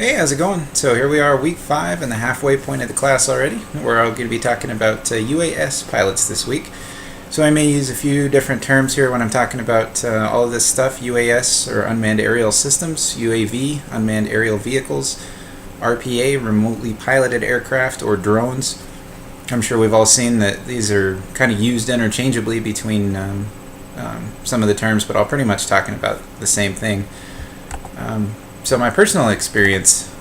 Hey, how's it going? So here we are, week 5 and the halfway point of the class already. We're all going to be talking about UAS pilots this week. So I may use a few different terms here when I'm talking about all of this stuff. UAS, or Unmanned Aerial Systems, UAV, Unmanned Aerial Vehicles, RPA, Remotely Piloted Aircraft, or drones. I'm sure we've all seen that these are kind of used interchangeably between some of the terms, but I'll pretty much talking about the same thing. So my personal experience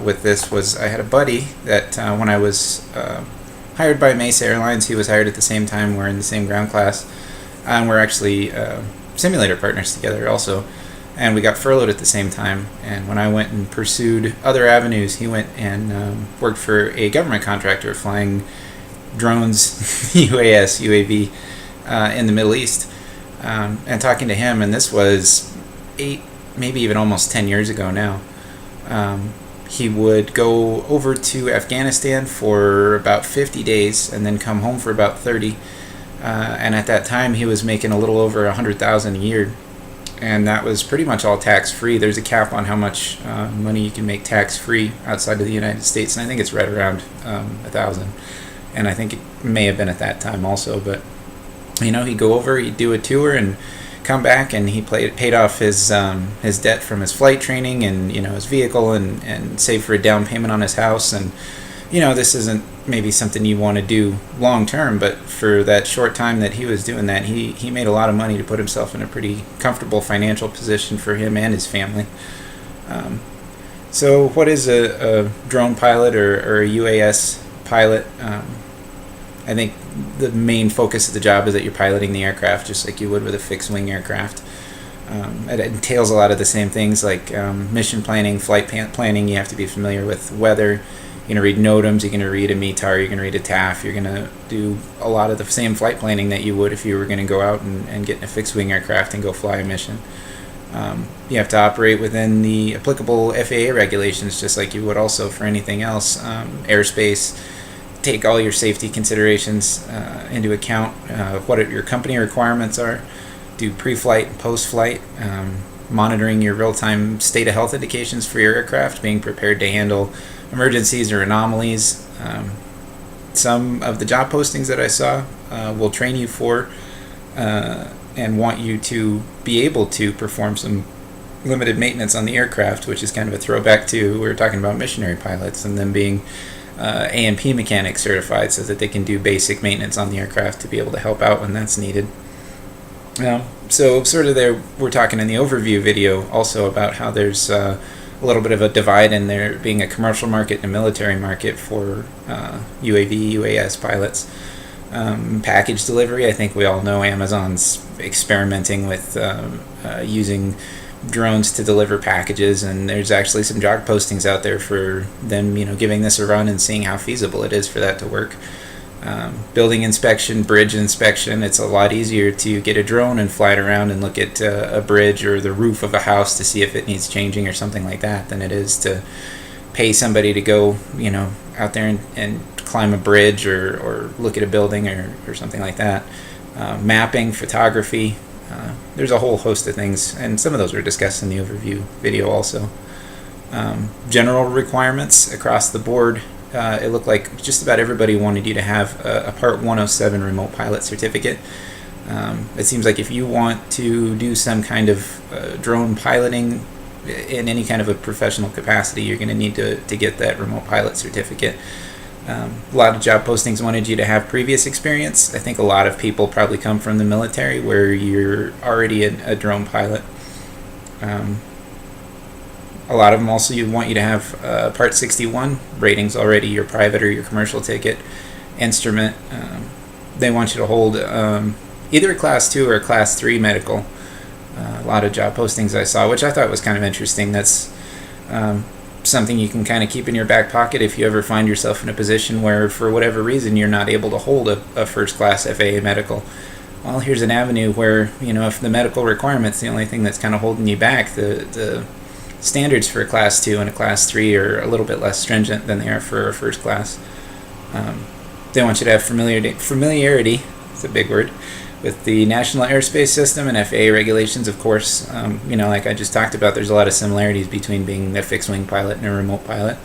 with this was I had a buddy that when I was hired by Mesa Airlines, he was hired at the same time. We're in the same ground class, and we're actually simulator partners together also. And we got furloughed at the same time. And when I went and pursued other avenues, he went and worked for a government contractor flying drones, UAS, UAV in the Middle East. And talking to him, and this was 8, maybe even almost 10 years ago now. He would go over to Afghanistan for about 50 days and then come home for about 30. And at that time, he was making a little over $100,000 a year. And that was pretty much all tax-free. There's a cap on how much money you can make tax-free outside of the United States, and I think it's right around $1,000. And I think it may have been at that time also. But, he'd go over, he'd do a tour, and come back, and he paid off his debt from his flight training and his vehicle, and saved for a down payment on his house. And this isn't maybe something you want to do long term, but for that short time that he was doing that, he made a lot of money to put himself in a pretty comfortable financial position for him and his family. So what is a drone pilot or a UAS pilot? I think the main focus of the job is that you're piloting the aircraft just like you would with a fixed-wing aircraft. It entails a lot of the same things like mission planning, flight planning. You have to be familiar with weather. You're going to read NOTAMs, you're going to read a METAR, you're going to read a TAF. You're going to do a lot of the same flight planning that you would if you were going to go out and get in a fixed-wing aircraft and go fly a mission. You have to operate within the applicable FAA regulations just like you would also for anything else. Airspace. Take all your safety considerations into account, what your company requirements are, do pre-flight and post-flight, monitoring your real-time state of health indications for your aircraft, being prepared to handle emergencies or anomalies. Some of the job postings that I saw will train you for and want you to be able to perform some limited maintenance on the aircraft, which is kind of a throwback to we were talking about missionary pilots and them being A&P mechanic certified so that they can do basic maintenance on the aircraft to be able to help out when that's needed. So sort of there, we're talking in the overview video also about how there's a little bit of a divide in there being a commercial market and a military market for UAV, UAS pilots. Package delivery, I think we all know Amazon's experimenting with using drones to deliver packages, and there's actually some job postings out there for them giving this a run and seeing how feasible it is for that to work. Building inspection, bridge inspection, it's a lot easier to get a drone and fly it around and look at a bridge or the roof of a house to see if it needs changing or something like that than it is to pay somebody to go out there and climb a bridge or look at a building or something like that. Mapping, photography, there's a whole host of things, and some of those were discussed in the overview video also. General requirements across the board, it looked like just about everybody wanted you to have a Part 107 remote pilot certificate. It seems like if you want to do some kind of drone piloting in any kind of a professional capacity, you're going to need to get that remote pilot certificate. A lot of job postings wanted you to have previous experience. I think a lot of people probably come from the military where you're already a drone pilot. A lot of them also want you to have Part 61 ratings already, your private or your commercial ticket, instrument. They want you to hold either a Class 2 or a Class 3 medical. A lot of job postings I saw, which I thought was kind of interesting. That's something you can kind of keep in your back pocket if you ever find yourself in a position where for whatever reason you're not able to hold a first class FAA medical. Well, here's an avenue where if the medical requirement's the only thing that's kind of holding you back, the standards for a Class 2 and a Class 3 are a little bit less stringent than they are for a first class. They want you to have familiarity, it's a big word, with the National Airspace System and FAA regulations, of course, like I just talked about, there's a lot of similarities between being a fixed-wing pilot and a remote pilot.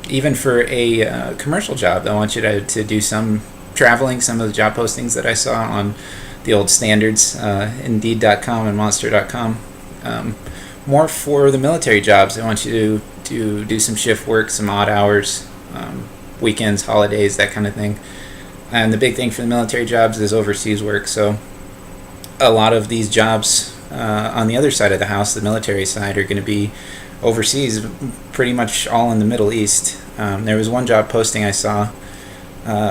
Even for a commercial job, I want you to do some traveling. Some of the job postings that I saw on the old standards, Indeed.com and Monster.com. More for the military jobs, I want you to do some shift work, some odd hours, weekends, holidays, that kind of thing. And the big thing for the military jobs is overseas work. So a lot of these jobs on the other side of the house, the military side, are going to be overseas, pretty much all in the Middle East. There was one job posting I saw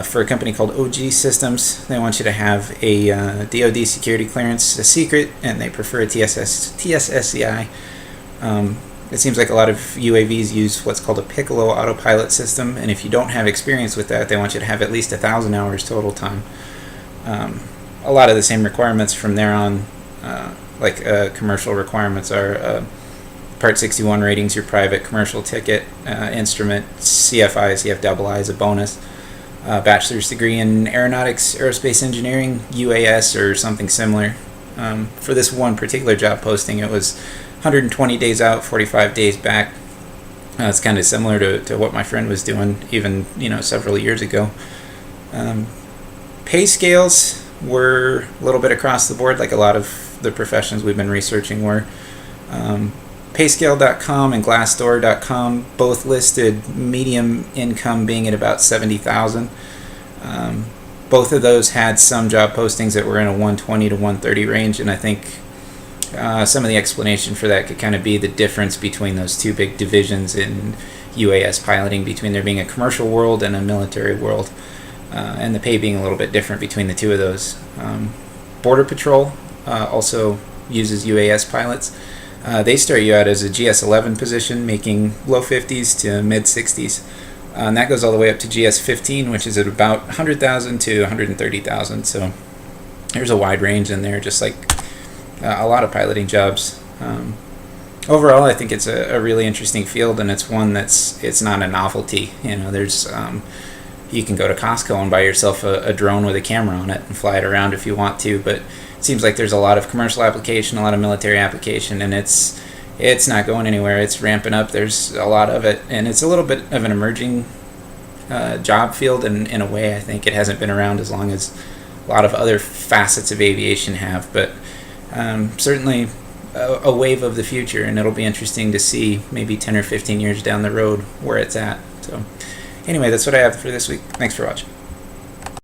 for a company called OG Systems. They want you to have a DoD security clearance, a secret, and they prefer a TSSCI. It seems like a lot of UAVs use what's called a Piccolo autopilot system, and if you don't have experience with that, they want you to have at least 1,000 hours total time. A lot of the same requirements from there on, commercial requirements are Part 61 ratings, your private commercial ticket, instrument, CFI, CFII is a bonus, bachelor's degree in aeronautics, aerospace engineering, UAS, or something similar. For this one particular job posting, it was 120 days out, 45 days back. It's kind of similar to what my friend was doing even several years ago. Pay scales were a little bit across the board, like a lot of the professions we've been researching were. Payscale.com and Glassdoor.com both listed medium income being at about $70,000. Both of those had some job postings that were in a 120 to 130 range, and I think some of the explanation for that could kind of be the difference between those two big divisions in UAS piloting, between there being a commercial world and a military world, and the pay being a little bit different between the two of those. Border Patrol also uses UAS pilots. They start you out as a GS-11 position, making low 50s to mid 60s. And that goes all the way up to GS-15, which is at about 100,000 to 130,000. So there's a wide range in there, just like a lot of piloting jobs. Overall, I think it's a really interesting field, and it's one it's not a novelty. There's you can go to Costco and buy yourself a drone with a camera on it and fly it around if you want to, but it seems like there's a lot of commercial application, a lot of military application, and it's not going anywhere. It's ramping up. There's a lot of it, and it's a little bit of an emerging job field, and in a way I think it hasn't been around as long as a lot of other facets of aviation have, but certainly a wave of the future, and it'll be interesting to see maybe 10 or 15 years down the road where it's at. So anyway, that's what I have for this week. Thanks for watching.